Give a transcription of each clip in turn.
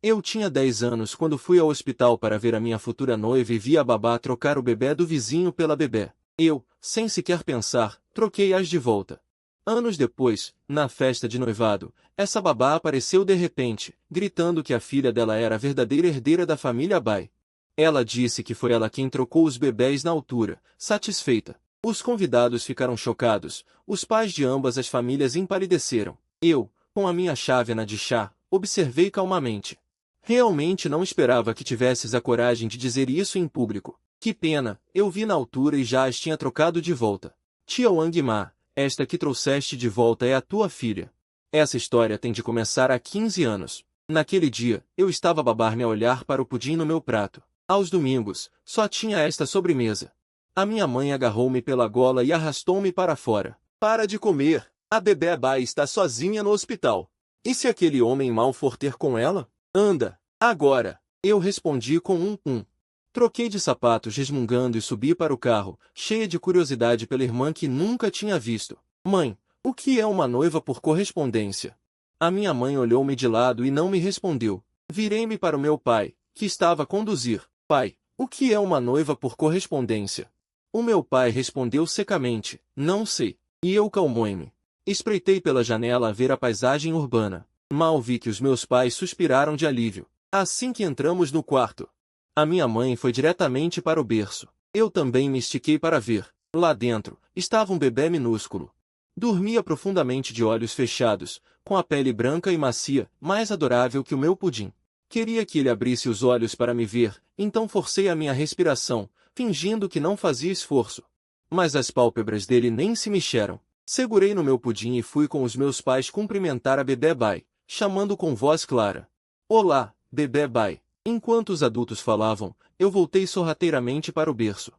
Eu tinha 10 anos quando fui ao hospital para ver a minha futura noiva e vi a babá trocar o bebê do vizinho pela bebê. Eu, sem sequer pensar, troquei-as de volta. Anos depois, na festa de noivado, essa babá apareceu de repente, gritando que a filha dela era a verdadeira herdeira da família Bai. Ela disse que foi ela quem trocou os bebés na altura, satisfeita. Os convidados ficaram chocados, os pais de ambas as famílias empalideceram. Eu, com a minha chávena de chá, observei calmamente. Realmente não esperava que tivesses a coragem de dizer isso em público. Que pena, eu vi na altura e já as tinha trocado de volta. Tia Wang Ma, esta que trouxeste de volta é a tua filha. Essa história tem de começar há 15 anos. Naquele dia, eu estava a babar-me a olhar para o pudim no meu prato. Aos domingos, só tinha esta sobremesa. A minha mãe agarrou-me pela gola e arrastou-me para fora. Para de comer, a bebê Bai está sozinha no hospital. E se aquele homem mau for ter com ela? Anda, agora! Eu respondi com Troquei de sapatos resmungando e subi para o carro, cheia de curiosidade pela irmã que nunca tinha visto. Mãe, o que é uma noiva por correspondência? A minha mãe olhou-me de lado e não me respondeu. Virei-me para o meu pai, que estava a conduzir. Pai, o que é uma noiva por correspondência? O meu pai respondeu secamente, não sei. E eu calmei-me. Espreitei pela janela a ver a paisagem urbana. Mal vi que os meus pais suspiraram de alívio. Assim que entramos no quarto, a minha mãe foi diretamente para o berço. Eu também me estiquei para ver. Lá dentro, estava um bebê minúsculo. Dormia profundamente de olhos fechados, com a pele branca e macia, mais adorável que o meu pudim. Queria que ele abrisse os olhos para me ver, então forcei a minha respiração, fingindo que não fazia esforço. Mas as pálpebras dele nem se mexeram. Segurei no meu pudim e fui com os meus pais cumprimentar a bebê Bai, chamando com voz clara. Olá, bebê Bai. Enquanto os adultos falavam, eu voltei sorrateiramente para o berço.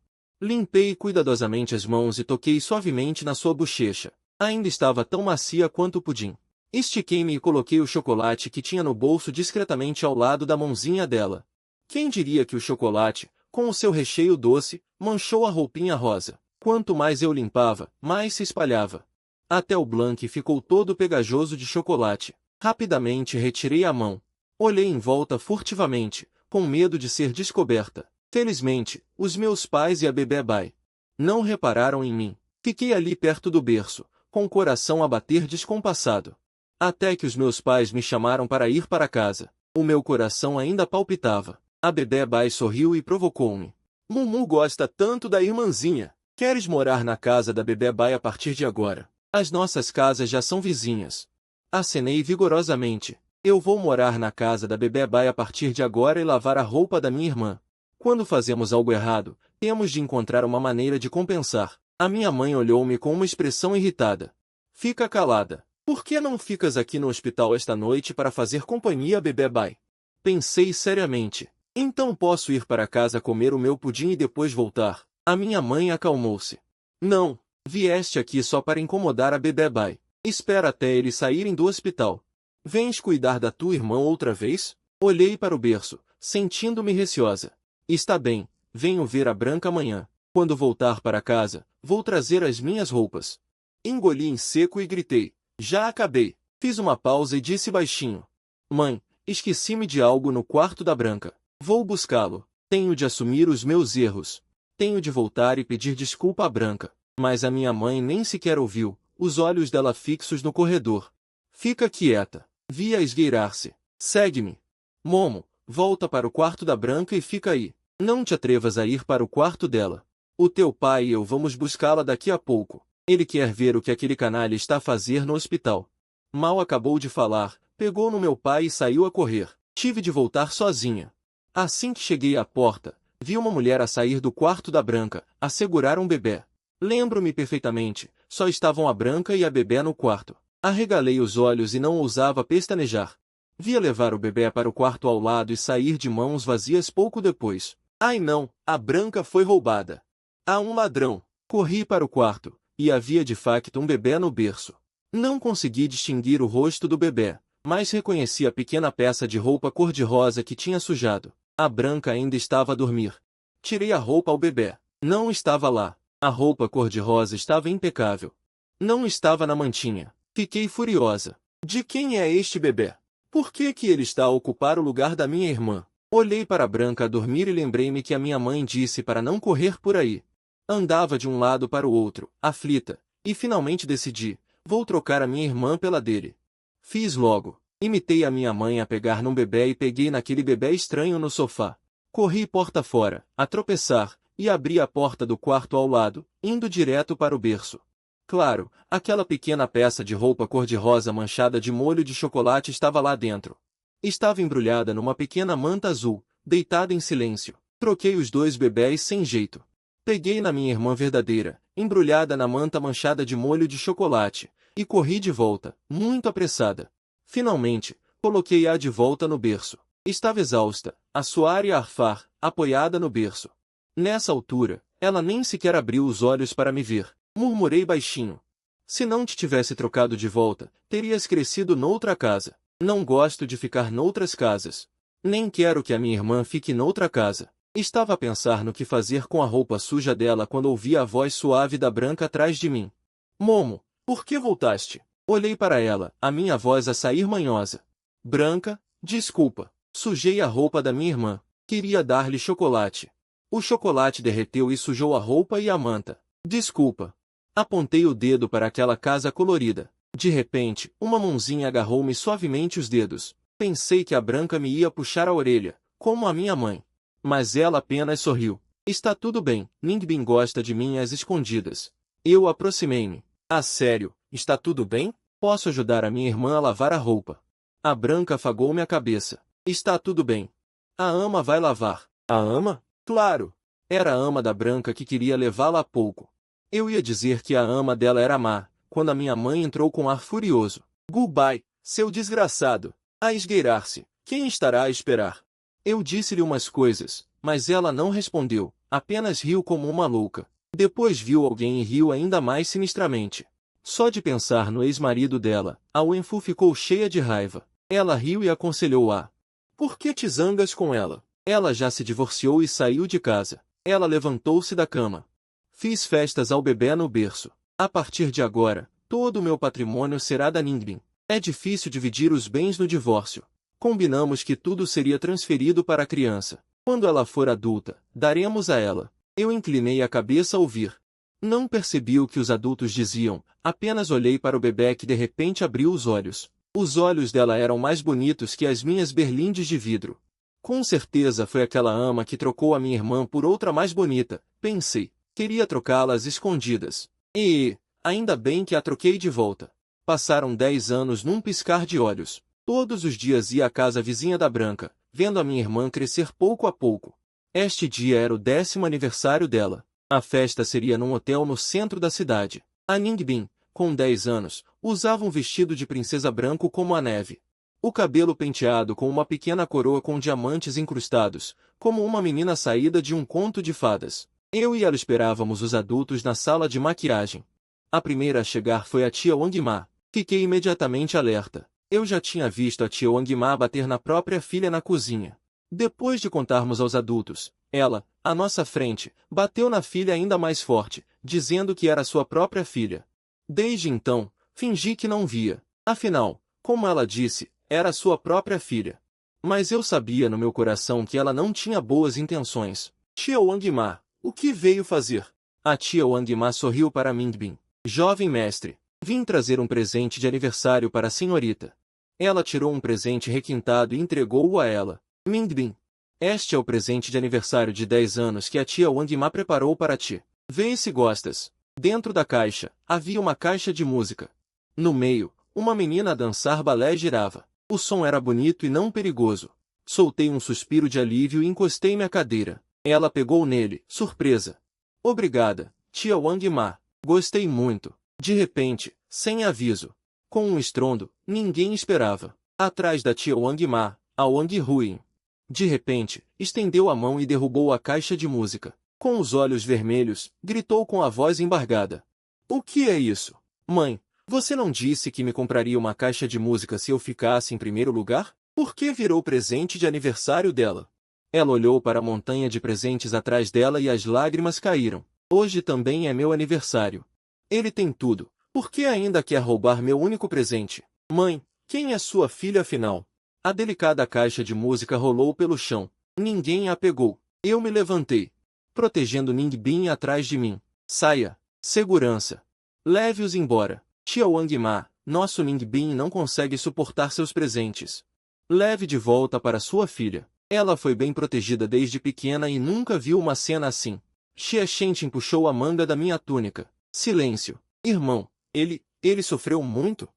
Limpei cuidadosamente as mãos e toquei suavemente na sua bochecha. Ainda estava tão macia quanto o pudim. Estiquei-me e coloquei o chocolate que tinha no bolso discretamente ao lado da mãozinha dela. Quem diria que o chocolate, com o seu recheio doce, manchou a roupinha rosa? Quanto mais eu limpava, mais se espalhava. Até o blanque ficou todo pegajoso de chocolate. Rapidamente retirei a mão. Olhei em volta furtivamente, com medo de ser descoberta. Felizmente, os meus pais e a bebê Bai não repararam em mim. Fiquei ali perto do berço, com o coração a bater descompassado. Até que os meus pais me chamaram para ir para casa. O meu coração ainda palpitava. A bebê Bai sorriu e provocou-me. Mumu gosta tanto da irmãzinha. Queres morar na casa da bebê Bai a partir de agora? As nossas casas já são vizinhas. Acenei vigorosamente. Eu vou morar na casa da bebê Bai a partir de agora e lavar a roupa da minha irmã. Quando fazemos algo errado, temos de encontrar uma maneira de compensar. A minha mãe olhou-me com uma expressão irritada. Fica calada. Por que não ficas aqui no hospital esta noite para fazer companhia a bebê Bai? Pensei seriamente. Então posso ir para casa comer o meu pudim e depois voltar. A minha mãe acalmou-se. Não, vieste aqui só para incomodar a bebê Bai. Espera até eles saírem do hospital. Vens cuidar da tua irmã outra vez? Olhei para o berço, sentindo-me receosa. Está bem, venho ver a Branca amanhã. Quando voltar para casa, vou trazer as minhas roupas. Engoli em seco e gritei. Já acabei. Fiz uma pausa e disse baixinho. Mãe, esqueci-me de algo no quarto da Branca. Vou buscá-lo. Tenho de assumir os meus erros. Tenho de voltar e pedir desculpa à Branca. Mas a minha mãe nem sequer ouviu, os olhos dela fixos no corredor. Fica quieta. Vi-a esgueirar-se. Segue-me. Momo, volta para o quarto da Branca e fica aí. Não te atrevas a ir para o quarto dela. O teu pai e eu vamos buscá-la daqui a pouco. Ele quer ver o que aquele canalha está a fazer no hospital. Mal acabou de falar, pegou no meu pai e saiu a correr. Tive de voltar sozinha. Assim que cheguei à porta, vi uma mulher a sair do quarto da Branca, a segurar um bebê. Lembro-me perfeitamente, só estavam a Branca e a bebê no quarto. Arregalei os olhos e não ousava pestanejar. Via levar o bebê para o quarto ao lado e sair de mãos vazias pouco depois. Ai não, a Branca foi roubada. Há um ladrão. Corri para o quarto, e havia de facto um bebê no berço. Não consegui distinguir o rosto do bebê, mas reconheci a pequena peça de roupa cor-de-rosa que tinha sujado. A Branca ainda estava a dormir. Tirei a roupa ao bebê. Não estava lá. A roupa cor-de-rosa estava impecável. Não estava na mantinha. Fiquei furiosa. De quem é este bebê? Por que que ele está a ocupar o lugar da minha irmã? Olhei para a Branca a dormir e lembrei-me que a minha mãe disse para não correr por aí. Andava de um lado para o outro, aflita, e finalmente decidi, vou trocar a minha irmã pela dele. Fiz logo. Imitei a minha mãe a pegar num bebê e peguei naquele bebê estranho no sofá. Corri porta fora, a tropeçar, e abri a porta do quarto ao lado, indo direto para o berço. Claro, aquela pequena peça de roupa cor-de-rosa manchada de molho de chocolate estava lá dentro. Estava embrulhada numa pequena manta azul, deitada em silêncio. Troquei os dois bebés sem jeito. Peguei na minha irmã verdadeira, embrulhada na manta manchada de molho de chocolate, e corri de volta, muito apressada. Finalmente, coloquei-a de volta no berço. Estava exausta, a suar e a arfar, apoiada no berço. Nessa altura, ela nem sequer abriu os olhos para me ver. Murmurei baixinho. Se não te tivesse trocado de volta, terias crescido noutra casa. Não gosto de ficar noutras casas. Nem quero que a minha irmã fique noutra casa. Estava a pensar no que fazer com a roupa suja dela quando ouvi a voz suave da Branca atrás de mim. Momo, por que voltaste? Olhei para ela, a minha voz a sair manhosa. Branca, desculpa. Sujei a roupa da minha irmã. Queria dar-lhe chocolate. O chocolate derreteu e sujou a roupa e a manta. Desculpa. Apontei o dedo para aquela casa colorida. De repente, uma mãozinha agarrou-me suavemente os dedos. Pensei que a Branca me ia puxar a orelha, como a minha mãe. Mas ela apenas sorriu. Está tudo bem, Ningbin gosta de mim às escondidas. Eu aproximei-me. Ah, sério, está tudo bem? Posso ajudar a minha irmã a lavar a roupa. A Branca afagou-me a cabeça. Está tudo bem. A ama vai lavar. A ama? Claro. Era a ama da Branca que queria levá-la há pouco. Eu ia dizer que a ama dela era má, quando a minha mãe entrou com ar furioso. Goodbye, seu desgraçado. A esgueirar-se. Quem estará a esperar? Eu disse-lhe umas coisas, mas ela não respondeu, apenas riu como uma louca. Depois viu alguém e riu ainda mais sinistramente. Só de pensar no ex-marido dela, a Wenfu ficou cheia de raiva. Ela riu e aconselhou-a. Por que te zangas com ela? Ela já se divorciou e saiu de casa. Ela levantou-se da cama. Fiz festas ao bebê no berço. A partir de agora, todo o meu patrimônio será da Ningbin. É difícil dividir os bens no divórcio. Combinamos que tudo seria transferido para a criança. Quando ela for adulta, daremos a ela. Eu inclinei a cabeça a ouvir. Não percebi o que os adultos diziam, apenas olhei para o bebê que de repente abriu os olhos. Os olhos dela eram mais bonitos que as minhas berlindes de vidro. Com certeza foi aquela ama que trocou a minha irmã por outra mais bonita, pensei. Queria trocá-las escondidas. E, ainda bem que a troquei de volta. Passaram 10 anos num piscar de olhos. Todos os dias ia à casa vizinha da Branca, vendo a minha irmã crescer pouco a pouco. Este dia era o 10º aniversário dela. A festa seria num hotel no centro da cidade. A Ningbin, com 10 anos, usava um vestido de princesa branco como a neve. O cabelo penteado com uma pequena coroa com diamantes incrustados, como uma menina saída de um conto de fadas. Eu e ela esperávamos os adultos na sala de maquiagem. A primeira a chegar foi a tia Wang Ma. Fiquei imediatamente alerta. Eu já tinha visto a tia Wang Ma bater na própria filha na cozinha. Depois de contarmos aos adultos, ela, à nossa frente, bateu na filha ainda mais forte, dizendo que era sua própria filha. Desde então, fingi que não via. Afinal, como ela disse, era sua própria filha. Mas eu sabia no meu coração que ela não tinha boas intenções. Tia Wang Ma, o que veio fazer? A tia Wang Ma sorriu para Ningbin. Jovem mestre, vim trazer um presente de aniversário para a senhorita. Ela tirou um presente requintado e entregou-o a ela. Ningbin, este é o presente de aniversário de 10 anos que a tia Wang Ma preparou para ti. Vê se gostas. Dentro da caixa, havia uma caixa de música. No meio, uma menina a dançar balé girava. O som era bonito e não perigoso. Soltei um suspiro de alívio e encostei-me à cadeira. Ela pegou nele, surpresa. Obrigada, tia Wang Ma. Gostei muito. De repente, sem aviso, com um estrondo, ninguém esperava. Atrás da tia Wang Ma, a Wang Huin. De repente, estendeu a mão e derrubou a caixa de música. Com os olhos vermelhos, gritou com a voz embargada. O que é isso? Mãe, você não disse que me compraria uma caixa de música se eu ficasse em primeiro lugar? Por que virou presente de aniversário dela? Ela olhou para a montanha de presentes atrás dela e as lágrimas caíram. Hoje também é meu aniversário. Ele tem tudo. Por que ainda quer roubar meu único presente? Mãe, quem é sua filha afinal? A delicada caixa de música rolou pelo chão. Ninguém a pegou. Eu me levantei, protegendo Ningbin atrás de mim. Saia, segurança. Leve-os embora. Tia Wang Ma, nosso Ningbin não consegue suportar seus presentes. Leve de volta para sua filha. Ela foi bem protegida desde pequena e nunca viu uma cena assim. Xie Shentin puxou a manga da minha túnica. Silêncio. Irmão, ele sofreu muito?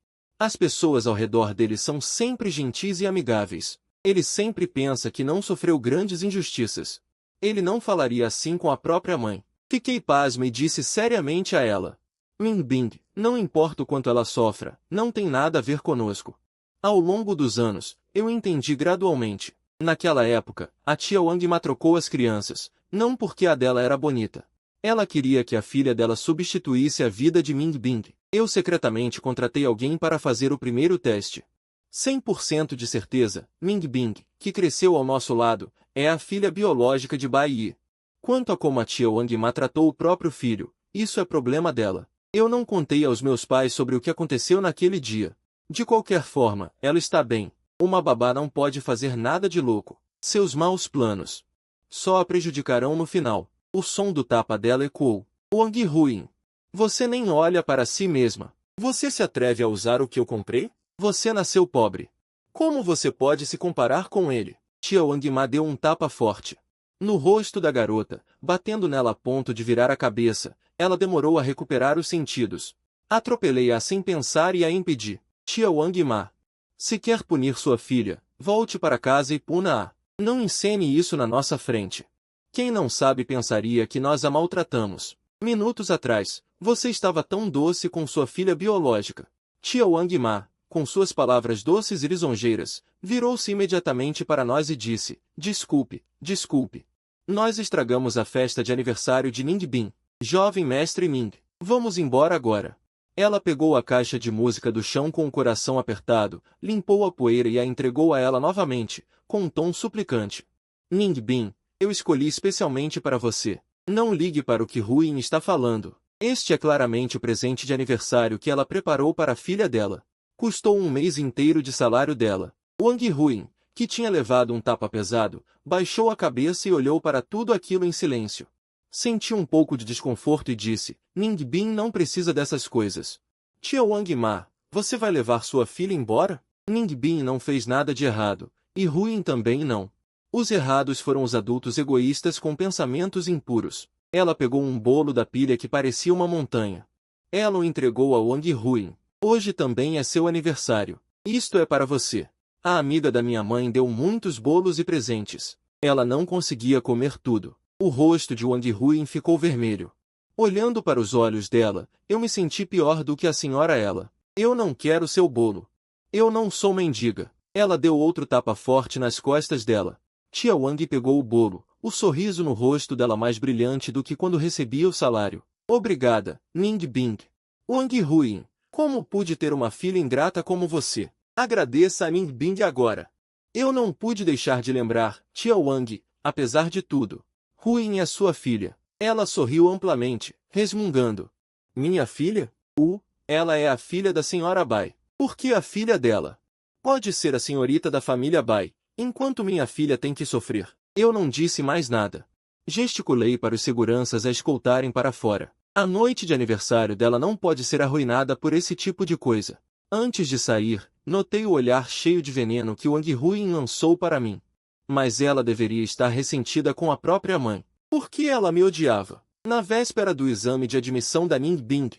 As pessoas ao redor dele são sempre gentis e amigáveis. Ele sempre pensa que não sofreu grandes injustiças. Ele não falaria assim com a própria mãe. Fiquei pasma e disse seriamente a ela. Mingbing, não importa o quanto ela sofra, não tem nada a ver conosco. Ao longo dos anos, eu entendi gradualmente. Naquela época, a tia Wang Ma trocou as crianças, não porque a dela era bonita. Ela queria que a filha dela substituísse a vida de Mingbing. Eu secretamente contratei alguém para fazer o primeiro teste. 100% de certeza, Mingbing, que cresceu ao nosso lado, é a filha biológica de Bai Yi. Quanto a como a tia Wang Ma tratou o próprio filho, isso é problema dela. Eu não contei aos meus pais sobre o que aconteceu naquele dia. De qualquer forma, ela está bem. Uma babá não pode fazer nada de louco. Seus maus planos só a prejudicarão no final. O som do tapa dela ecoou. Wang Ruin. Você nem olha para si mesma. Você se atreve a usar o que eu comprei? Você nasceu pobre. Como você pode se comparar com ele? Tia Wang Ma deu um tapa forte no rosto da garota, batendo nela a ponto de virar a cabeça. Ela demorou a recuperar os sentidos. Atropelei-a sem pensar e a impedi. Tia Wang Ma. Se quer punir sua filha, volte para casa e puna-a. Não encene isso na nossa frente. Quem não sabe pensaria que nós a maltratamos. Minutos atrás, você estava tão doce com sua filha biológica. Tia Wang Ma, com suas palavras doces e lisonjeiras, virou-se imediatamente para nós e disse, desculpe, desculpe. Nós estragamos a festa de aniversário de Ningbin. Jovem mestre Ming, vamos embora agora. Ela pegou a caixa de música do chão com o coração apertado, limpou a poeira e a entregou a ela novamente, com um tom suplicante. Ningbin, eu escolhi especialmente para você. Não ligue para o que Ruin está falando. Este é claramente o presente de aniversário que ela preparou para a filha dela. Custou um mês inteiro de salário dela. Wang Ruin, que tinha levado um tapa pesado, baixou a cabeça e olhou para tudo aquilo em silêncio. Senti um pouco de desconforto e disse, Ningbin não precisa dessas coisas. Tia Wang Ma, você vai levar sua filha embora? Ningbin não fez nada de errado, e Ruin também não. Os errados foram os adultos egoístas com pensamentos impuros. Ela pegou um bolo da pilha que parecia uma montanha. Ela o entregou a Wang Ruin. Hoje também é seu aniversário. Isto é para você. A amiga da minha mãe deu muitos bolos e presentes. Ela não conseguia comer tudo. O rosto de Wang Ruin ficou vermelho. Olhando para os olhos dela, eu me senti pior do que a senhora ela. Eu não quero seu bolo. Eu não sou mendiga. Ela deu outro tapa forte nas costas dela. Tia Wang pegou o bolo, o sorriso no rosto dela mais brilhante do que quando recebia o salário. Obrigada, Ningbing. Wang Ruin, como pude ter uma filha ingrata como você? Agradeça a Ningbing agora. Eu não pude deixar de lembrar, tia Wang, apesar de tudo. Ruin é sua filha. Ela sorriu amplamente, resmungando. Minha filha? Ela é a filha da senhora Bai. Por que a filha dela? Pode ser a senhorita da família Bai, enquanto minha filha tem que sofrer. Eu não disse mais nada. Gesticulei para os seguranças a escoltarem para fora. A noite de aniversário dela não pode ser arruinada por esse tipo de coisa. Antes de sair, notei o olhar cheio de veneno que Wang Ruin lançou para mim. Mas ela deveria estar ressentida com a própria mãe. Por que ela me odiava? Na véspera do exame de admissão da Ningbing,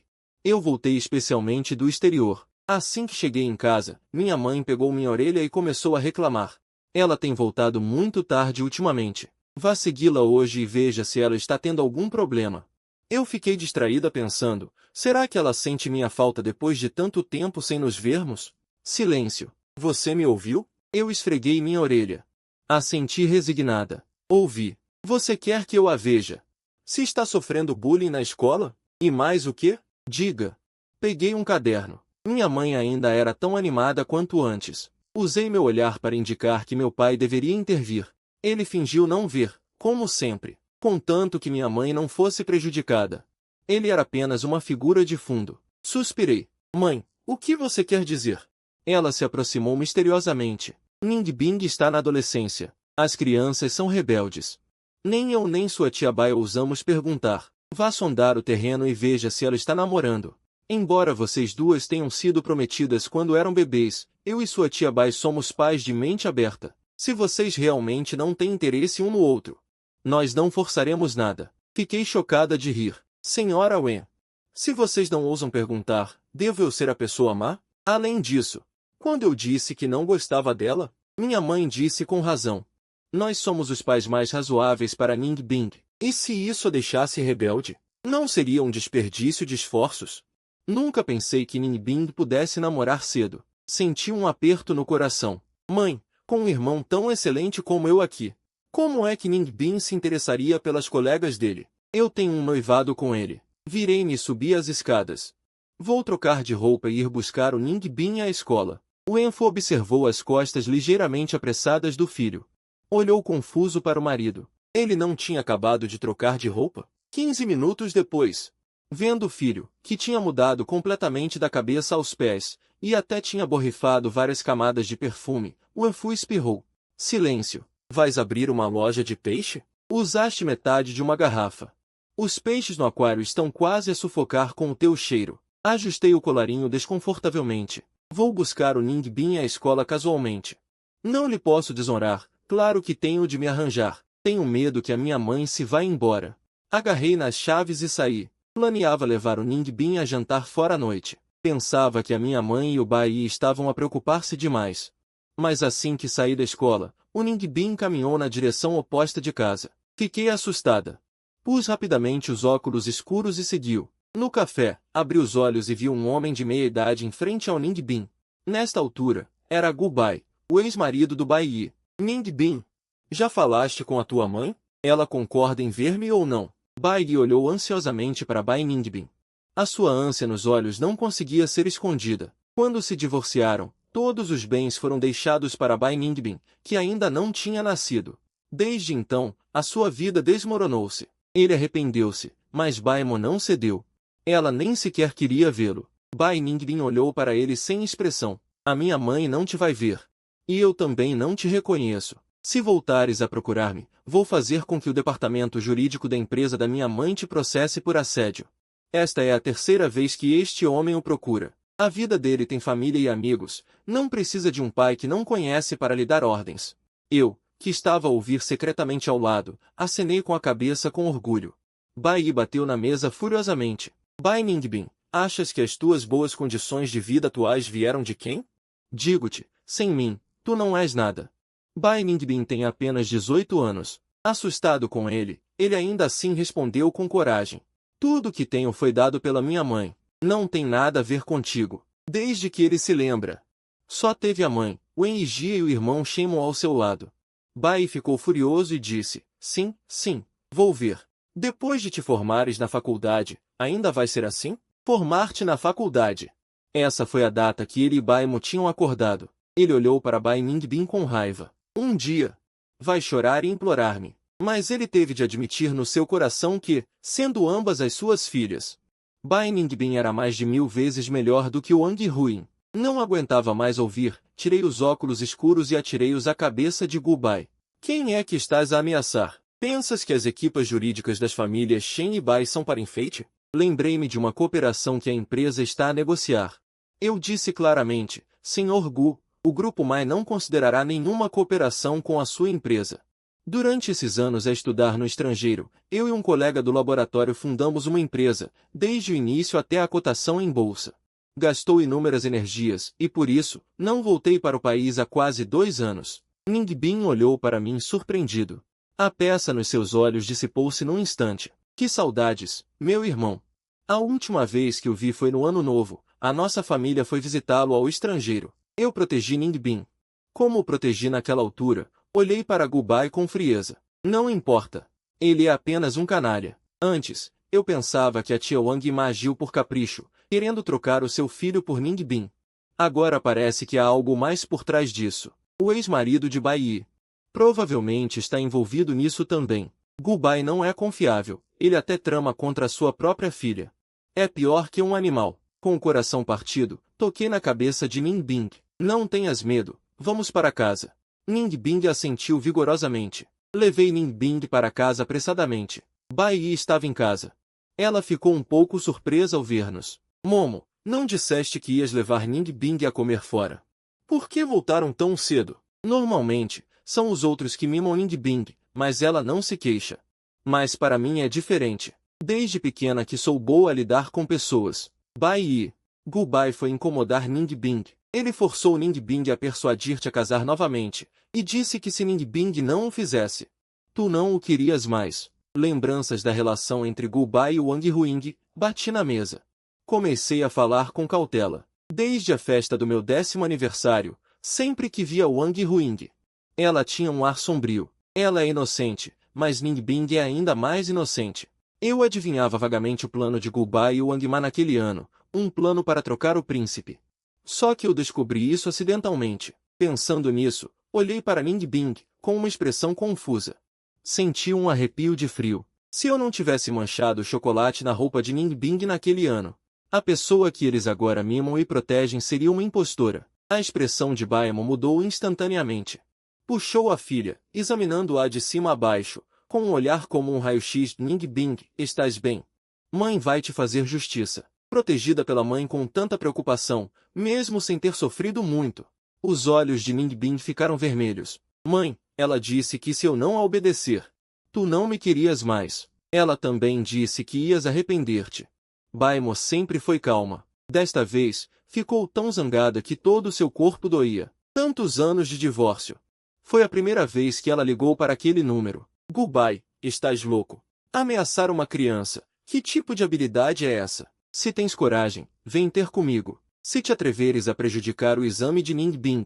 eu voltei especialmente do exterior. Assim que cheguei em casa, minha mãe pegou minha orelha e começou a reclamar. Ela tem voltado muito tarde ultimamente. Vá segui-la hoje e veja se ela está tendo algum problema. Eu fiquei distraída pensando, será que ela sente minha falta depois de tanto tempo sem nos vermos? Silêncio. Você me ouviu? Eu esfreguei minha orelha. Assenti resignada. Ouvi. Você quer que eu a veja? Se está sofrendo bullying na escola? E mais o quê? Diga. Peguei um caderno. Minha mãe ainda era tão animada quanto antes. Usei meu olhar para indicar que meu pai deveria intervir. Ele fingiu não ver, como sempre, contanto que minha mãe não fosse prejudicada. Ele era apenas uma figura de fundo. Suspirei. Mãe, o que você quer dizer? Ela se aproximou misteriosamente. Ningbing está na adolescência. As crianças são rebeldes. Nem eu nem sua tia Bai ousamos perguntar. Vá sondar o terreno e veja se ela está namorando. Embora vocês duas tenham sido prometidas quando eram bebês, eu e sua tia Bai somos pais de mente aberta. Se vocês realmente não têm interesse um no outro, nós não forçaremos nada. Fiquei chocada de rir. Senhora Wen, se vocês não ousam perguntar, devo eu ser a pessoa má? Além disso, quando eu disse que não gostava dela, minha mãe disse com razão. Nós somos os pais mais razoáveis para Ningbing. E se isso a deixasse rebelde? Não seria um desperdício de esforços? Nunca pensei que Ningbing pudesse namorar cedo. Senti um aperto no coração. Mãe, com um irmão tão excelente como eu aqui, como é que Ningbing se interessaria pelas colegas dele? Eu tenho um noivado com ele. Virei-me e subi as escadas. Vou trocar de roupa e ir buscar o Ningbing à escola. O Enfu observou as costas ligeiramente apressadas do filho. Olhou confuso para o marido. Ele não tinha acabado de trocar de roupa? 15 minutos depois, vendo o filho, que tinha mudado completamente da cabeça aos pés, e até tinha borrifado várias camadas de perfume, o Enfu espirrou. Silêncio. Vais abrir uma loja de peixe? Usaste metade de uma garrafa. Os peixes no aquário estão quase a sufocar com o teu cheiro. Ajustei o colarinho desconfortavelmente. Vou buscar o Ningbing à escola casualmente. Não lhe posso desonrar, claro que tenho de me arranjar. Tenho medo que a minha mãe se vá embora. Agarrei nas chaves e saí. Planeava levar o Ningbing a jantar fora à noite. Pensava que a minha mãe e o Bai estavam a preocupar-se demais. Mas assim que saí da escola, o Ningbing caminhou na direção oposta de casa. Fiquei assustada. Pus rapidamente os óculos escuros e seguiu. No café, abri os olhos e vi um homem de meia idade em frente ao Ningbing. Nesta altura, era Gu Bai, o ex-marido do Bai Yi. Ningbing, já falaste com a tua mãe? Ela concorda em ver-me ou não? Bai Yi olhou ansiosamente para Bai Ningbing. A sua ânsia nos olhos não conseguia ser escondida. Quando se divorciaram, todos os bens foram deixados para Bai Ningbing, que ainda não tinha nascido. Desde então, a sua vida desmoronou-se. Ele arrependeu-se, mas Bai Mo não cedeu. Ela nem sequer queria vê-lo. Bai Ningbing olhou para ele sem expressão. A minha mãe não te vai ver. E eu também não te reconheço. Se voltares a procurar-me, vou fazer com que o departamento jurídico da empresa da minha mãe te processe por assédio. Esta é a terceira vez que este homem o procura. A vida dele tem família e amigos, não precisa de um pai que não conhece para lhe dar ordens. Eu, que estava a ouvir secretamente ao lado, acenei com a cabeça com orgulho. Bai Yi bateu na mesa furiosamente. Bai Ningbing, achas que as tuas boas condições de vida atuais vieram de quem? Digo-te, sem mim, tu não és nada. Bai Ningbing tem apenas 18 anos. Assustado com ele, ele ainda assim respondeu com coragem. Tudo o que tenho foi dado pela minha mãe. Não tem nada a ver contigo. Desde que ele se lembra. Só teve a mãe, Wen Yijie e o irmão Shenmue ao seu lado. Bai ficou furioso e disse, sim, vou ver. Depois de te formares na faculdade, ainda vai ser assim? Formar-te na faculdade. Essa foi a data que ele e Bai Mo tinham acordado. Ele olhou para Bai Ningbing com raiva. Um dia, vai chorar e implorar-me. Mas ele teve de admitir no seu coração que, sendo ambas as suas filhas, Bai Ningbing era mais de 1000 vezes melhor do que Wang Ruin. Não aguentava mais ouvir, tirei os óculos escuros e atirei-os à cabeça de Gu Bai. Quem é que estás a ameaçar? Pensas que as equipas jurídicas das famílias Shen e Bai são para enfeite? Lembrei-me de uma cooperação que a empresa está a negociar. Eu disse claramente, Sr. Gu, o Grupo Mai não considerará nenhuma cooperação com a sua empresa. Durante esses anos a estudar no estrangeiro, eu e um colega do laboratório fundamos uma empresa, desde o início até a cotação em bolsa. Gastou inúmeras energias e, por isso, não voltei para o país há quase 2 anos. Ningbing olhou para mim surpreendido. A peça nos seus olhos dissipou-se num instante. Que saudades, meu irmão! A última vez que o vi foi no Ano Novo. A nossa família foi visitá-lo ao estrangeiro. Eu protegi Ningbing. Como o protegi naquela altura, olhei para Gu Bai com frieza. Não importa. Ele é apenas um canalha. Antes, eu pensava que a tia Wang Ma agiu por capricho, querendo trocar o seu filho por Ningbing. Agora parece que há algo mais por trás disso. O ex-marido de Bai Yi provavelmente está envolvido nisso também. Gu Bai não é confiável. Ele até trama contra a sua própria filha. É pior que um animal. Com o coração partido, toquei na cabeça de Ningbing. Não tenhas medo, vamos para casa. Ningbing assentiu vigorosamente. Levei Ningbing para casa apressadamente. Bai Yi estava em casa. Ela ficou um pouco surpresa ao ver-nos. Momo, não disseste que ias levar Ningbing a comer fora? Por que voltaram tão cedo? Normalmente, são os outros que mimam Ningbing, mas ela não se queixa. Mas para mim é diferente. Desde pequena que sou boa a lidar com pessoas. Bai Yi. Gubai foi incomodar Ningbing. Ele forçou Ningbing a persuadir-te a casar novamente, e disse que se Ningbing não o fizesse, tu não o querias mais. Lembranças da relação entre Gubai e Wang Huing, bati na mesa. Comecei a falar com cautela. Desde a festa do meu 10º aniversário, sempre que via Wang Huing, ela tinha um ar sombrio. Ela é inocente, mas Ningbing é ainda mais inocente. Eu adivinhava vagamente o plano de Gubai e Wang Ma naquele ano, um plano para trocar o príncipe. Só que eu descobri isso acidentalmente. Pensando nisso, olhei para Ningbing, com uma expressão confusa. Senti um arrepio de frio. Se eu não tivesse manchado o chocolate na roupa de Ningbing naquele ano, a pessoa que eles agora mimam e protegem seria uma impostora. A expressão de Baemon mudou instantaneamente. Puxou a filha, examinando-a de cima a baixo, com um olhar como um raio-x. Ningbing, estás bem? Mãe vai te fazer justiça. Protegida pela mãe com tanta preocupação, mesmo sem ter sofrido muito. Os olhos de Ningbing ficaram vermelhos. Mãe, ela disse que se eu não a obedecer, tu não me querias mais. Ela também disse que ias arrepender-te. Baemon sempre foi calma. Desta vez, ficou tão zangada que todo seu corpo doía. Tantos anos de divórcio. Foi a primeira vez que ela ligou para aquele número. Gubai, estás louco? Ameaçar uma criança. Que tipo de habilidade é essa? Se tens coragem, vem ter comigo. Se te atreveres a prejudicar o exame de Ningbing,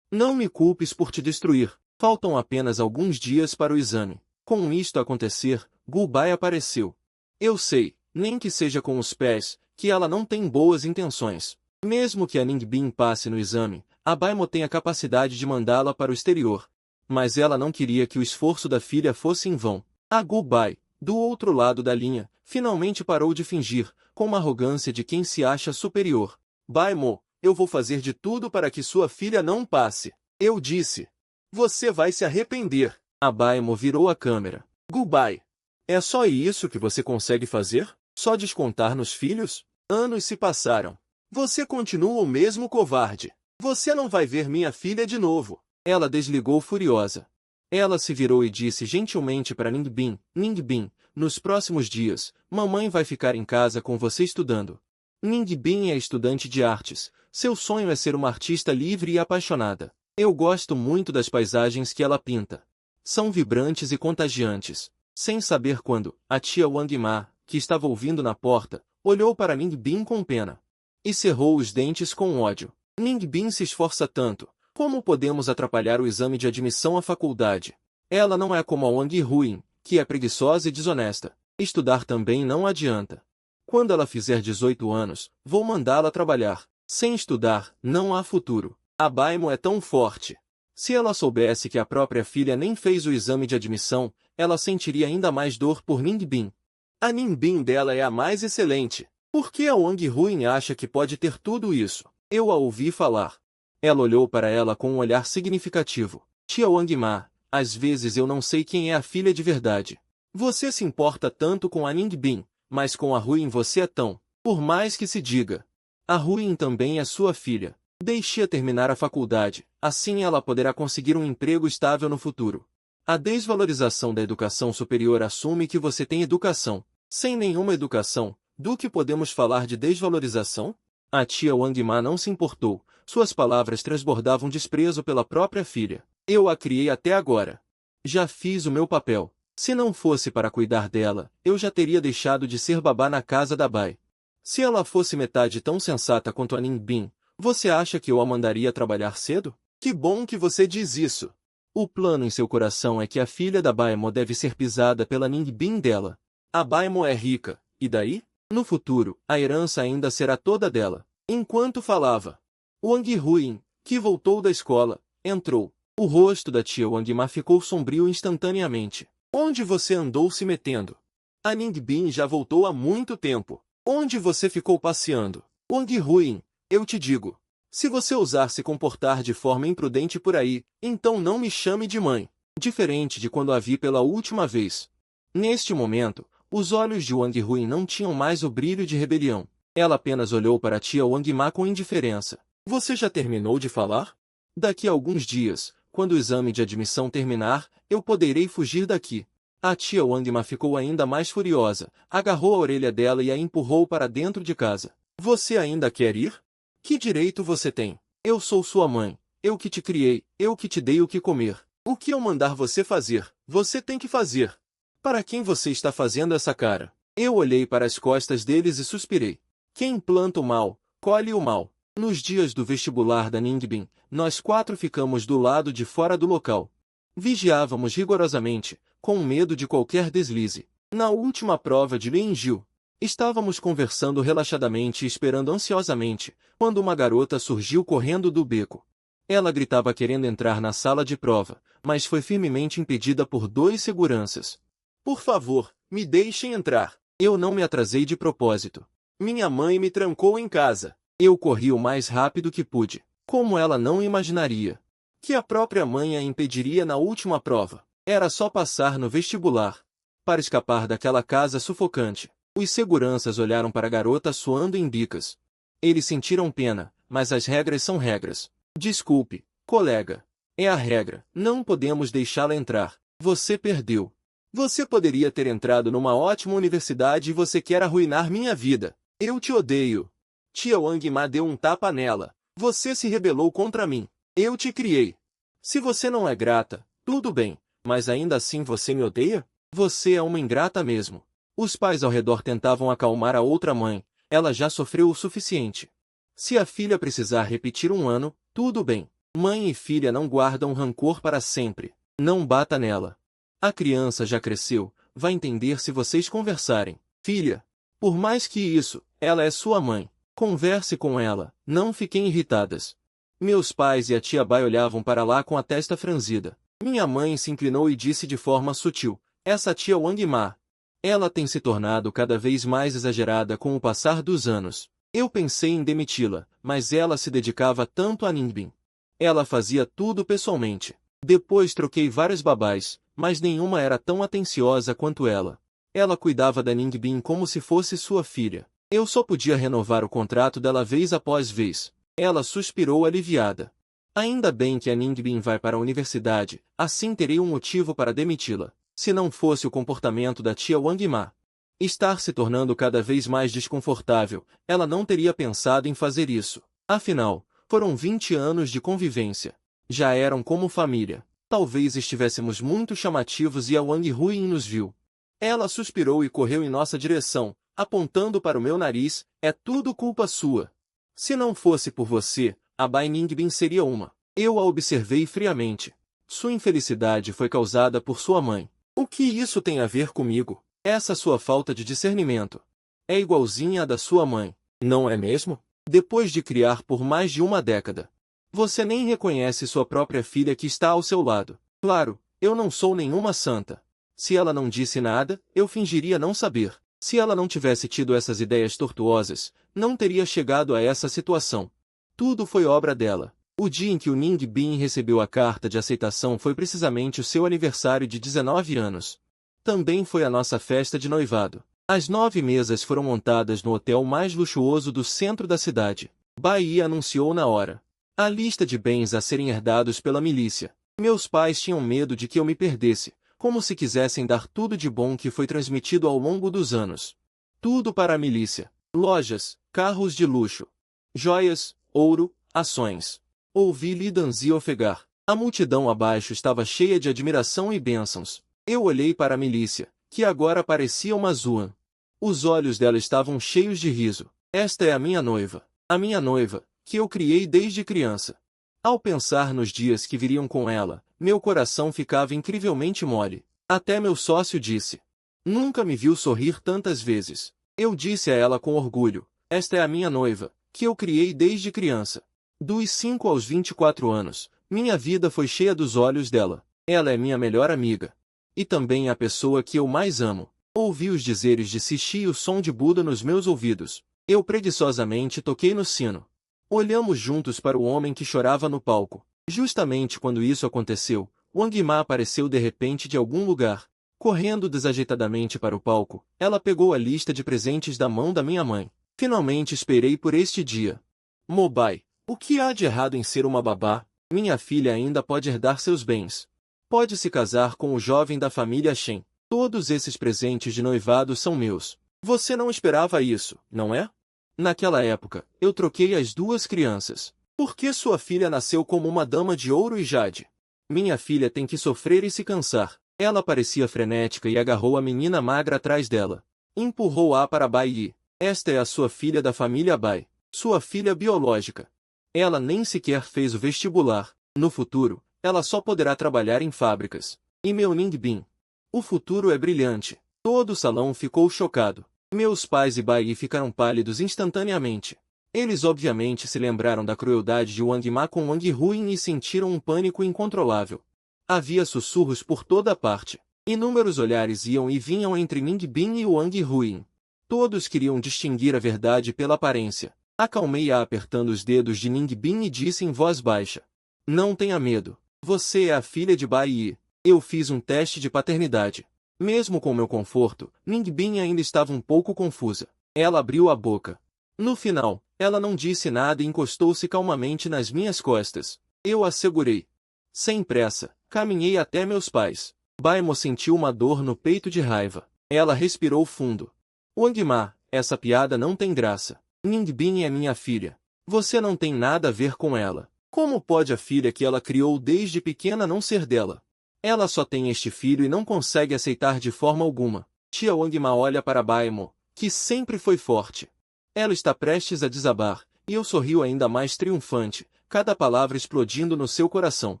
não me culpes por te destruir. Faltam apenas alguns dias para o exame. Com isto acontecer, Gubai apareceu. Eu sei, nem que seja com os pés, que ela não tem boas intenções. Mesmo que a Ningbing passe no exame, a Baemon tem a capacidade de mandá-la para o exterior. Mas ela não queria que o esforço da filha fosse em vão. A Gubai, do outro lado da linha, finalmente parou de fingir, com uma arrogância de quem se acha superior. Baemon, eu vou fazer de tudo para que sua filha não passe. Eu disse. Você vai se arrepender. A Baemon virou a câmera. Gubai, é só isso que você consegue fazer? Só descontar nos filhos? Anos se passaram. Você continua o mesmo covarde. Você não vai ver minha filha de novo. Ela desligou furiosa. Ela se virou e disse gentilmente para Ningbing. Ningbing, nos próximos dias, mamãe vai ficar em casa com você estudando. Ningbing é estudante de artes. Seu sonho é ser uma artista livre e apaixonada. Eu gosto muito das paisagens que ela pinta. São vibrantes e contagiantes. Sem saber quando, a tia Wang Ma, que estava ouvindo na porta, olhou para Ningbing com pena. E cerrou os dentes com ódio. Ningbing se esforça tanto. Como podemos atrapalhar o exame de admissão à faculdade? Ela não é como a Wang Huing, que é preguiçosa e desonesta. Estudar também não adianta. Quando ela fizer 18 anos, vou mandá-la trabalhar. Sem estudar, não há futuro. A Baemon é tão forte. Se ela soubesse que a própria filha nem fez o exame de admissão, ela sentiria ainda mais dor por Ningbing. A Ningbing dela é a mais excelente. Por que a Wang Huing acha que pode ter tudo isso? Eu a ouvi falar. Ela olhou para ela com um olhar significativo. Tia Wang Ma, às vezes eu não sei quem é a filha de verdade. Você se importa tanto com a Ningbing, mas com a Huing você é tão. Por mais que se diga. A Huing também é sua filha. Deixe-a terminar a faculdade, assim ela poderá conseguir um emprego estável no futuro. A desvalorização da educação superior assume que você tem educação. Sem nenhuma educação, do que podemos falar de desvalorização? A tia Wang Ma não se importou. Suas palavras transbordavam desprezo pela própria filha. Eu a criei até agora. Já fiz o meu papel. Se não fosse para cuidar dela, eu já teria deixado de ser babá na casa da Bai. Se ela fosse metade tão sensata quanto a Ningbing, você acha que eu a mandaria trabalhar cedo? Que bom que você diz isso. O plano em seu coração é que a filha da Baemon deve ser pisada pela Ningbing dela. A Baemon é rica, e daí? No futuro, a herança ainda será toda dela. Enquanto falava, Wang Huing, que voltou da escola, entrou. O rosto da tia Wang Ma ficou sombrio instantaneamente. Onde você andou se metendo? A Ningbing já voltou há muito tempo. Onde você ficou passeando? Wang Huing, eu te digo. Se você ousar se comportar de forma imprudente por aí, então não me chame de mãe. Diferente de quando a vi pela última vez. Neste momento, os olhos de Wang Huin não tinham mais o brilho de rebelião. Ela apenas olhou para a tia Wang Ma com indiferença. Você já terminou de falar? Daqui a alguns dias, quando o exame de admissão terminar, eu poderei fugir daqui. A tia Wang Ma ficou ainda mais furiosa, agarrou a orelha dela e a empurrou para dentro de casa. Você ainda quer ir? Que direito você tem? Eu sou sua mãe, eu que te criei, eu que te dei o que comer. O que eu mandar você fazer, você tem que fazer. Para quem você está fazendo essa cara? Eu olhei para as costas deles e suspirei. Quem planta o mal, colhe o mal. Nos dias do vestibular da Ningbin, nós 4 ficamos do lado de fora do local. Vigiávamos rigorosamente, com medo de qualquer deslize. Na última prova de Linjiu, estávamos conversando relaxadamente e esperando ansiosamente, quando uma garota surgiu correndo do beco. Ela gritava querendo entrar na sala de prova, mas foi firmemente impedida por 2 seguranças. Por favor, me deixem entrar. Eu não me atrasei de propósito. Minha mãe me trancou em casa. Eu corri o mais rápido que pude. Como ela não imaginaria que a própria mãe a impediria na última prova. Era só passar no vestibular. Para escapar daquela casa sufocante. Os seguranças olharam para a garota suando em bicas. Eles sentiram pena, mas as regras são regras. Desculpe, colega. É a regra. Não podemos deixá-la entrar. Você perdeu. Você poderia ter entrado numa ótima universidade e você quer arruinar minha vida. Eu te odeio. Tia Wang Ma deu um tapa nela. Você se rebelou contra mim. Eu te criei. Se você não é grata, tudo bem, mas ainda assim você me odeia? Você é uma ingrata mesmo. Os pais ao redor tentavam acalmar a outra mãe. Ela já sofreu o suficiente. Se a filha precisar repetir um ano, tudo bem. Mãe e filha não guardam rancor para sempre. Não bata nela. A criança já cresceu, vai entender se vocês conversarem. Filha, por mais que isso, ela é sua mãe. Converse com ela, não fiquem irritadas. Meus pais e a tia Bai olhavam para lá com a testa franzida. Minha mãe se inclinou e disse de forma sutil, essa tia Wang Ma. Ela tem se tornado cada vez mais exagerada com o passar dos anos. Eu pensei em demiti-la, mas ela se dedicava tanto a Ningbin. Ela fazia tudo pessoalmente. Depois troquei várias babás, mas nenhuma era tão atenciosa quanto ela. Ela cuidava da Ningbin como se fosse sua filha. Eu só podia renovar o contrato dela vez após vez. Ela suspirou aliviada. Ainda bem que a Ningbin vai para a universidade, assim terei um motivo para demiti-la. Se não fosse o comportamento da tia Wang Ma estar se tornando cada vez mais desconfortável, ela não teria pensado em fazer isso. Afinal, foram 20 anos de convivência. Já eram como família. Talvez estivéssemos muito chamativos e a Wang Huin nos viu. Ela suspirou e correu em nossa direção, apontando para o meu nariz, é tudo culpa sua. Se não fosse por você, a Bai Ningbin seria uma. Eu a observei friamente. Sua infelicidade foi causada por sua mãe. O que isso tem a ver comigo? Essa sua falta de discernimento é igualzinha à da sua mãe, não é mesmo? Depois de criar por mais de uma década, você nem reconhece sua própria filha que está ao seu lado. Claro, eu não sou nenhuma santa. Se ela não disse nada, eu fingiria não saber. Se ela não tivesse tido essas ideias tortuosas, não teria chegado a essa situação. Tudo foi obra dela. O dia em que o Ningbin recebeu a carta de aceitação foi precisamente o seu aniversário de 19 anos. Também foi a nossa festa de noivado. As 9 mesas foram montadas no hotel mais luxuoso do centro da cidade. Bai anunciou na hora a lista de bens a serem herdados pela milícia. Meus pais tinham medo de que eu me perdesse, como se quisessem dar tudo de bom que foi transmitido ao longo dos anos. Tudo para a milícia. Lojas, carros de luxo, joias, ouro, ações. Ouvi Li Danzi ofegar. A multidão abaixo estava cheia de admiração e bênçãos. Eu olhei para a milícia, que agora parecia uma Zuan. Os olhos dela estavam cheios de riso. Esta é a minha noiva. A minha noiva, que eu criei desde criança. Ao pensar nos dias que viriam com ela, meu coração ficava incrivelmente mole. Até meu sócio disse. Nunca me viu sorrir tantas vezes. Eu disse a ela com orgulho, esta é a minha noiva, que eu criei desde criança. Dos 5 aos 24 anos, minha vida foi cheia dos olhos dela. Ela é minha melhor amiga. E também a pessoa que eu mais amo. Ouvi os dizeres de Sishi e o som de Buda nos meus ouvidos. Eu preguiçosamente toquei no sino. Olhamos juntos para o homem que chorava no palco. Justamente quando isso aconteceu, Wang Ma apareceu de repente de algum lugar. Correndo desajeitadamente para o palco, ela pegou a lista de presentes da mão da minha mãe. Finalmente esperei por este dia. Mobai, o que há de errado em ser uma babá? Minha filha ainda pode herdar seus bens. Pode se casar com o jovem da família Shen. Todos esses presentes de noivado são meus. Você não esperava isso, não é? Naquela época, eu troquei as duas crianças. Por que sua filha nasceu como uma dama de ouro e jade? Minha filha tem que sofrer e se cansar. Ela parecia frenética e agarrou a menina magra atrás dela. Empurrou-a para Bai Yi. Esta é a sua filha da família Bai. Sua filha biológica. Ela nem sequer fez o vestibular. No futuro, ela só poderá trabalhar em fábricas. E meu Ningbin? O futuro é brilhante. Todo o salão ficou chocado. Meus pais e Bai Yi ficaram pálidos instantaneamente. Eles obviamente se lembraram da crueldade de Wang Ma com Wang Ruin e sentiram um pânico incontrolável. Havia sussurros por toda parte. Inúmeros olhares iam e vinham entre Ningbin e Wang Ruin. Todos queriam distinguir a verdade pela aparência. Acalmei-a apertando os dedos de Ningbin e disse em voz baixa. Não tenha medo. Você é a filha de Bai Yi. Eu fiz um teste de paternidade. Mesmo com meu conforto, Ningbin ainda estava um pouco confusa. Ela abriu a boca. No final, ela não disse nada e encostou-se calmamente nas minhas costas. Eu a segurei. Sem pressa, caminhei até meus pais. Baimo sentiu uma dor no peito de raiva. Ela respirou fundo. Wang Ma, essa piada não tem graça. Ningbin é minha filha. Você não tem nada a ver com ela. Como pode a filha que ela criou desde pequena não ser dela? Ela só tem este filho e não consegue aceitar de forma alguma. Tia Wang Ma olha para Baimo, que sempre foi forte. Ela está prestes a desabar, e eu sorrio ainda mais triunfante, cada palavra explodindo no seu coração.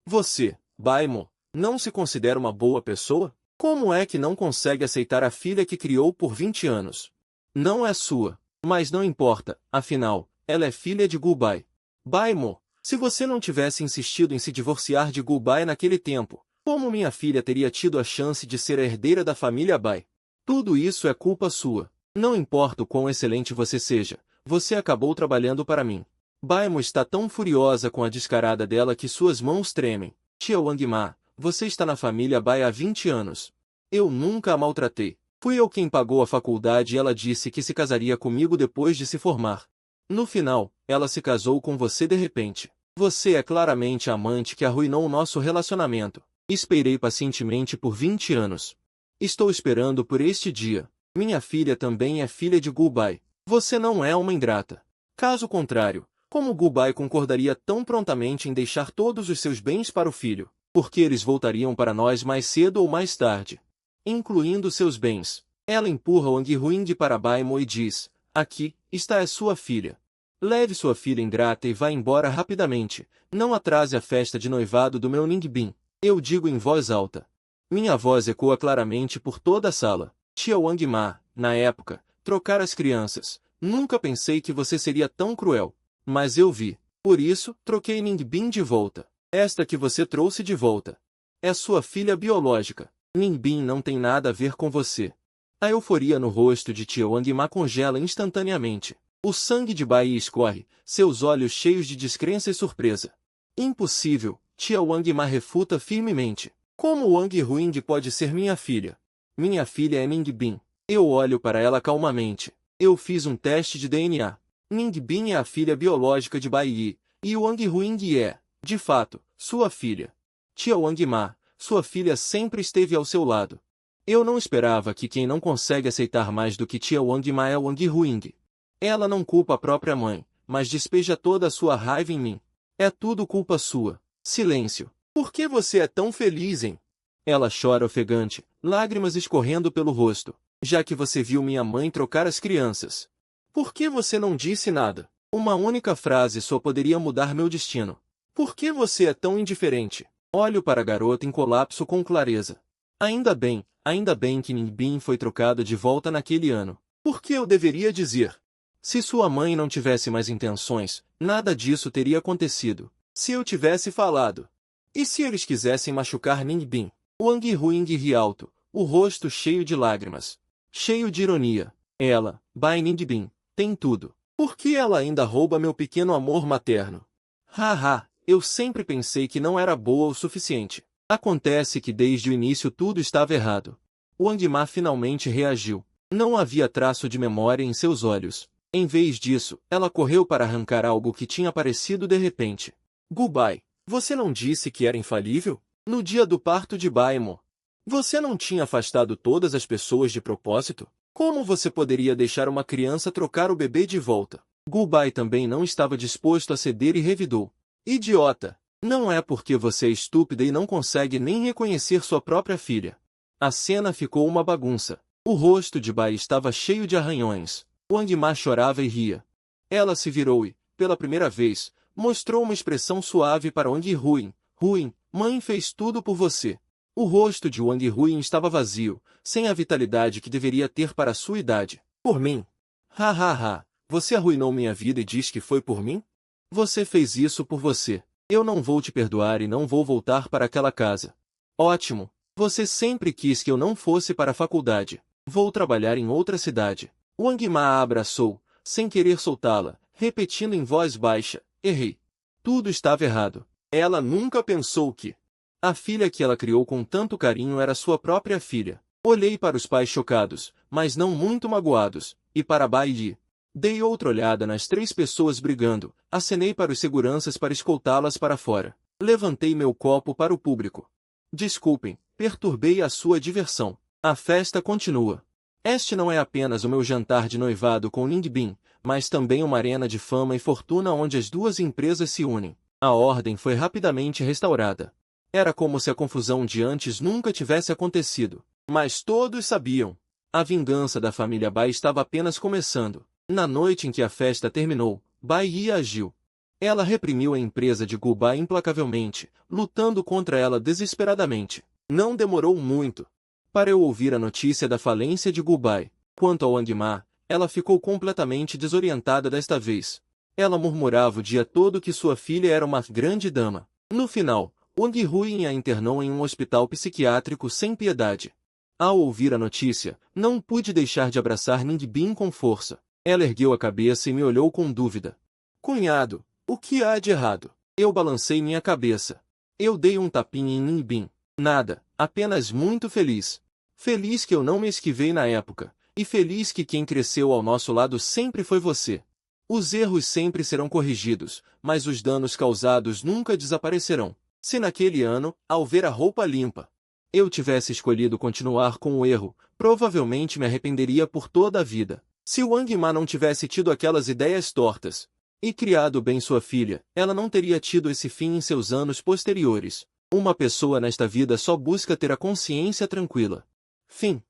Você, Baimo, não se considera uma boa pessoa? Como é que não consegue aceitar a filha que criou por 20 anos? Não é sua, mas não importa, afinal, ela é filha de Gubai. Baimo, se você não tivesse insistido em se divorciar de Gubai naquele tempo, como minha filha teria tido a chance de ser a herdeira da família Bai? Tudo isso é culpa sua. Não importa o quão excelente você seja, você acabou trabalhando para mim. Baimo está tão furiosa com a descarada dela que suas mãos tremem. Tia Wang Ma, você está na família Bai há 20 anos. Eu nunca a maltratei. Fui eu quem pagou a faculdade e ela disse que se casaria comigo depois de se formar. No final, ela se casou com você de repente. Você é claramente a amante que arruinou o nosso relacionamento. Esperei pacientemente por 20 anos. Estou esperando por este dia. Minha filha também é filha de Gubai. Você não é uma ingrata. Caso contrário, como Gubai concordaria tão prontamente em deixar todos os seus bens para o filho? Porque eles voltariam para nós mais cedo ou mais tarde. Incluindo seus bens. Ela empurra Wang Ruinde para Baimo e diz, aqui, está a sua filha. Leve sua filha ingrata e vá embora rapidamente. Não atrase a festa de noivado do meu Ningbin. Eu digo em voz alta. Minha voz ecoa claramente por toda a sala. Tia Wang Ma, na época, trocar as crianças. Nunca pensei que você seria tão cruel. Mas eu vi. Por isso, troquei Ningbin de volta. Esta que você trouxe de volta. É sua filha biológica. Ningbin não tem nada a ver com você. A euforia no rosto de Tia Wang Ma congela instantaneamente. O sangue de Bai escorre, seus olhos cheios de descrença e surpresa. Impossível, Tia Wang Ma refuta firmemente. Como Wang Ruing pode ser minha filha? Minha filha é Ningbin. Eu olho para ela calmamente. Eu fiz um teste de DNA. Ningbin é a filha biológica de Bai Yi, e Wang Ruing é, de fato, sua filha. Tia Wang Ma, sua filha sempre esteve ao seu lado. Eu não esperava que quem não consegue aceitar mais do que Tia Wang Ma é Wang Ruing. Ela não culpa a própria mãe, mas despeja toda a sua raiva em mim. É tudo culpa sua. Silêncio. Por que você é tão feliz, hein? Ela chora ofegante, lágrimas escorrendo pelo rosto. Já que você viu minha mãe trocar as crianças. Por que você não disse nada? Uma única frase só poderia mudar meu destino. Por que você é tão indiferente? Olho para a garota em colapso com clareza. Ainda bem que Ningbin foi trocado de volta naquele ano. Por que eu deveria dizer? Se sua mãe não tivesse mais intenções, nada disso teria acontecido. Se eu tivesse falado. E se eles quisessem machucar Ningbin? Wang Ruing ri alto, o rosto cheio de lágrimas. Cheio de ironia. Ela, Bai Ningbin, tem tudo. Por que ela ainda rouba meu pequeno amor materno? Haha, eu sempre pensei que não era boa o suficiente. Acontece que desde o início tudo estava errado. Wang Ma finalmente reagiu. Não havia traço de memória em seus olhos. Em vez disso, ela correu para arrancar algo que tinha aparecido de repente. Gubai, você não disse que era infalível? No dia do parto de Baimo, você não tinha afastado todas as pessoas de propósito? Como você poderia deixar uma criança trocar o bebê de volta? Gubai também não estava disposto a ceder e revidou. Idiota! Não é porque você é estúpida e não consegue nem reconhecer sua própria filha. A cena ficou uma bagunça. O rosto de Bai estava cheio de arranhões. Wang Ma chorava e ria. Ela se virou e, pela primeira vez, mostrou uma expressão suave para Wang Ruin. Ruin, mãe fez tudo por você. O rosto de Wang Ruin estava vazio, sem a vitalidade que deveria ter para sua idade. Por mim? Ha ha ha, você arruinou minha vida e diz que foi por mim? Você fez isso por você. Eu não vou te perdoar e não vou voltar para aquela casa. Ótimo. Você sempre quis que eu não fosse para a faculdade. Vou trabalhar em outra cidade. Wang Ma a abraçou, sem querer soltá-la, repetindo em voz baixa, errei. Tudo estava errado. Ela nunca pensou que a filha que ela criou com tanto carinho era sua própria filha. Olhei para os pais chocados, mas não muito magoados, e para Bai Yi. Dei outra olhada nas 3 pessoas brigando, acenei para os seguranças para escoltá-las para fora. Levantei meu copo para o público. Desculpem, perturbei a sua diversão. A festa continua. Este não é apenas o meu jantar de noivado com Ning Bin, mas também uma arena de fama e fortuna onde as duas empresas se unem. A ordem foi rapidamente restaurada. Era como se a confusão de antes nunca tivesse acontecido. Mas todos sabiam. A vingança da família Bai estava apenas começando. Na noite em que a festa terminou, Bai Yi agiu. Ela reprimiu a empresa de Gu Bai implacavelmente, lutando contra ela desesperadamente. Não demorou muito para eu ouvir a notícia da falência de Gu Bai. Quanto a Wang Ma, ela ficou completamente desorientada desta vez. Ela murmurava o dia todo que sua filha era uma grande dama. No final, Wang Ruin a internou em um hospital psiquiátrico sem piedade. Ao ouvir a notícia, não pude deixar de abraçar Ning Bin com força. Ela ergueu a cabeça e me olhou com dúvida. Cunhado, o que há de errado? Eu balancei minha cabeça. Eu dei um tapinha em Ning Bin. Nada, apenas muito feliz. Feliz que eu não me esquivei na época, e feliz que quem cresceu ao nosso lado sempre foi você. Os erros sempre serão corrigidos, mas os danos causados nunca desaparecerão. Se naquele ano, ao ver a roupa limpa, eu tivesse escolhido continuar com o erro, provavelmente me arrependeria por toda a vida. Se Wang Ma não tivesse tido aquelas ideias tortas e criado bem sua filha, ela não teria tido esse fim em seus anos posteriores. Uma pessoa nesta vida só busca ter a consciência tranquila. Fim.